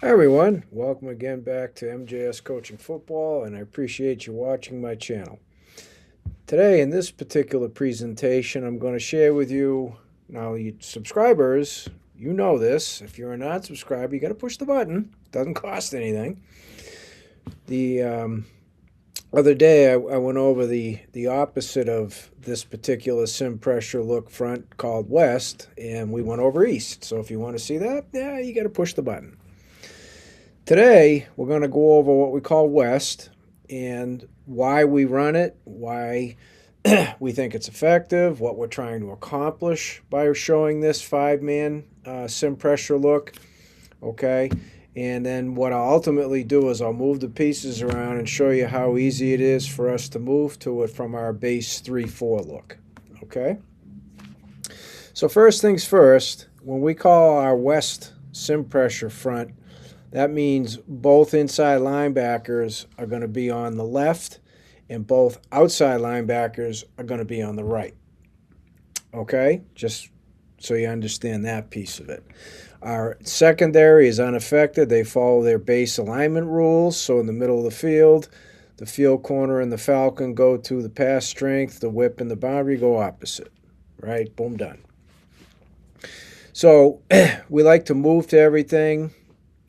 Hi everyone, welcome again back to MJS Coaching Football, and I appreciate you watching my channel. Today, in this particular presentation, I'm going to share with you, now you subscribers, you know this. If you're a non-subscriber, you got to push the button. It doesn't cost anything. The other day, I went over the opposite of this particular sim pressure look front called West, and we went over East. So if you want to see that, yeah, you got to push the button. Today, we're going to go over what we call West and why we run it, why we think it's effective, what we're trying to accomplish by showing this five-man sim pressure look, okay? And then what I'll ultimately do is I'll move the pieces around and show you how easy it is for us to move to it from our base 3-4 look, okay? So first things first, when we call our West sim pressure front, that means both inside linebackers are going to be on the left and both outside linebackers are going to be on the right. Okay? Just so you understand that piece of it. Our secondary is unaffected. They follow their base alignment rules. So in the middle of the field corner and the falcon go to the pass strength, the whip and the boundary go opposite. Right? Boom, done. So we like to move to everything.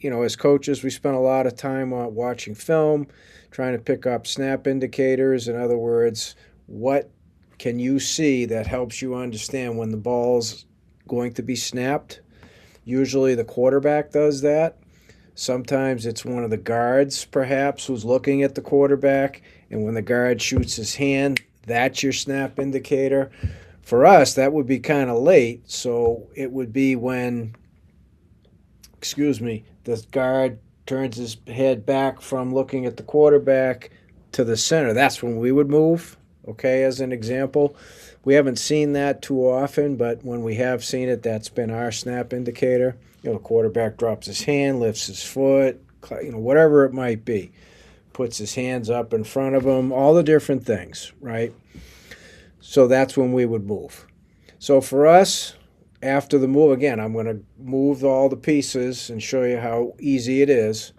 As coaches, we spend a lot of time watching film, trying to pick up snap indicators. In other words, what can you see that helps you understand when the ball's going to be snapped? Usually the quarterback does that. Sometimes it's one of the guards, perhaps, who's looking at the quarterback. And when the guard shoots his hand, that's your snap indicator. For us, that would be kind of late. So it would be when, the guard turns his head back from looking at the quarterback to the center. That's when we would move, okay, as an example. We haven't seen that too often, but when we have seen it, that's been our snap indicator. The quarterback drops his hand, lifts his foot, whatever it might be. Puts his hands up in front of him, all the different things, right? So that's when we would move. So for us, after the move, again, I'm going to move all the pieces and show you how easy it is.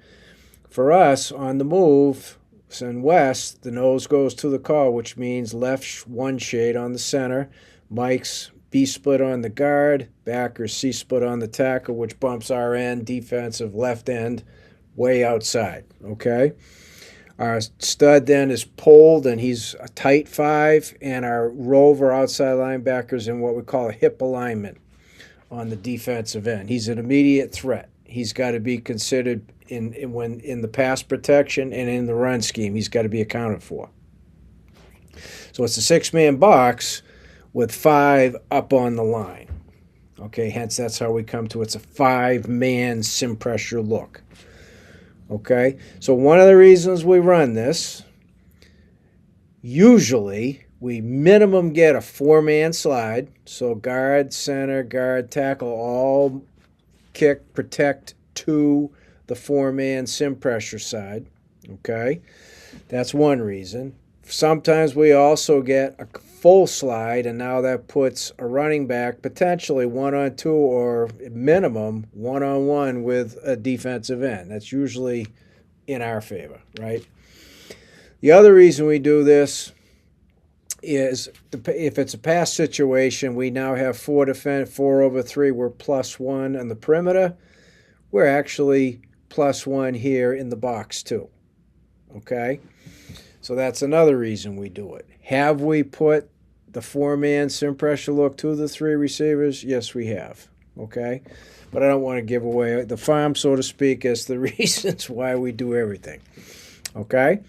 For us, on the move, in West, the nose goes to the call, which means left one shade on the center, Mike's B split on the guard, backers C split on the tackle, which bumps our end, defensive left end, way outside, okay? Our stud then is pulled, and he's a tight 5, and our rover outside linebackers in what we call a hip alignment on the defensive end. He's an immediate threat. He's got to be considered in the pass protection and in the run scheme. He's got to be accounted for. So it's a 6-man box with 5 up on the line. Okay, hence that's how we come to it's a 5-man sim pressure look. Okay, so one of the reasons we run this, usually we minimum get a 4-man slide. So guard, center, guard, tackle, all kick, protect to the 4-man sim pressure side. Okay, that's one reason. Sometimes we also get a full slide, and now that puts a running back potentially 1-on-2 or minimum 1-on-1 with a defensive end. That's usually in our favor, right? The other reason we do this is if it's a pass situation, we now have 4 defend, 4 over 3. We're +1 on the perimeter. We're actually +1 here in the box too. Okay, so that's another reason we do it. Have we put the 4-man sim pressure look to the 3 receivers? Yes, we have. Okay, but I don't want to give away the farm, so to speak, as the reasons why we do everything. Okay.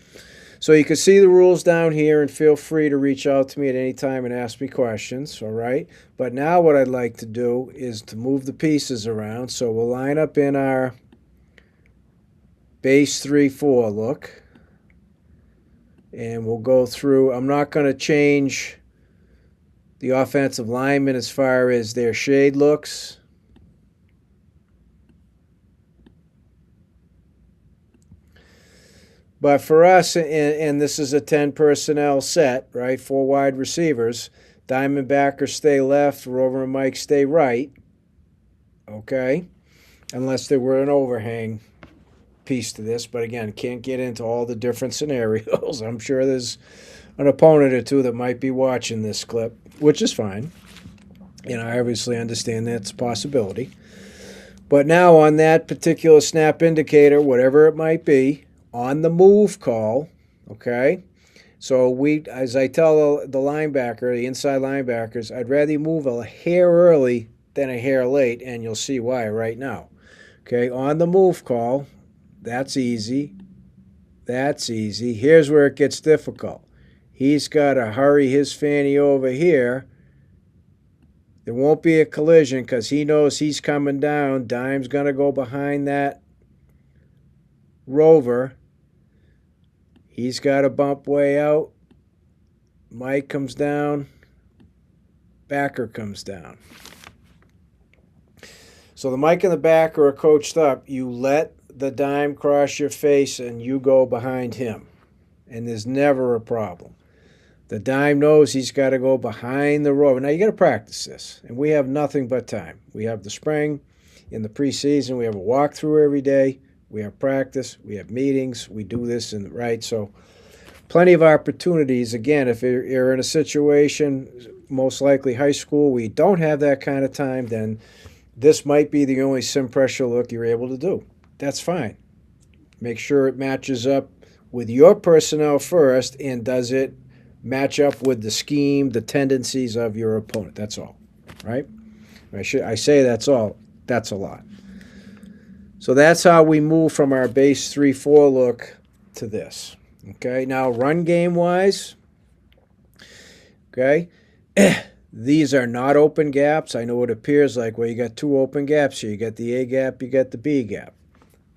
So you can see the rules down here, and feel free to reach out to me at any time and ask me questions, all right? But now what I'd like to do is to move the pieces around. So we'll line up in our base 3-4 look, and we'll go through. I'm not going to change the offensive linemen as far as their shade looks. But for us, and this is a 10 personnel set, right? 4 wide receivers. Diamondbacker stay left, Rover and Mike stay right. Okay? Unless they were an overhang piece to this, but again, can't get into all the different scenarios. I'm sure there's an opponent or two that might be watching this clip, which is fine. I obviously understand that's a possibility. But now on that particular snap indicator, whatever it might be, on the move call, okay? So as I tell the linebacker, the inside linebackers, I'd rather you move a hair early than a hair late, and you'll see why right now. Okay, on the move call, that's easy. That's easy. Here's where it gets difficult. He's got to hurry his fanny over here. There won't be a collision because he knows he's coming down. Dime's going to go behind that rover. He's got a bump way out. Mike comes down. Backer comes down. So the Mike and the backer are coached up. You let the dime cross your face and you go behind him. And there's never a problem. The dime knows he's got to go behind the rover. Now, you got to practice this, and we have nothing but time. We have the spring. In the preseason, we have a walkthrough every day. We have practice. We have meetings. We do this, right? So plenty of opportunities. Again, if you're in a situation, most likely high school, we don't have that kind of time, then this might be the only sim pressure look you're able to do. That's fine. Make sure it matches up with your personnel first, and does it match up with the scheme, the tendencies of your opponent. That's all, right? I say that's all. That's a lot. So that's how we move from our base 3-4 look to this. Okay, now run game-wise, okay, these are not open gaps. I know it appears like, well, you got two open gaps here. You got the A gap, you got the B gap.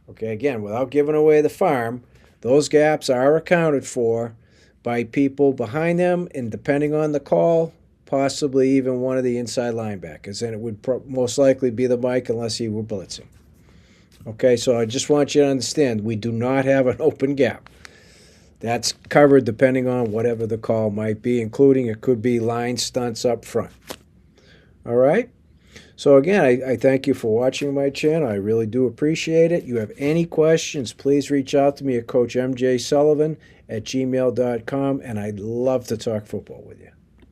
Okay, again, without giving away the farm, those gaps are accounted for by people behind them, and depending on the call, possibly even one of the inside linebackers. And it would most likely be the Mike unless he were blitzing. Okay, so I just want you to understand, we do not have an open gap. That's covered depending on whatever the call might be, including it could be line stunts up front. All right? So again, I thank you for watching my channel. I really do appreciate it. You have any questions, please reach out to me at CoachMJSullivan@gmail.com, and I'd love to talk football with you.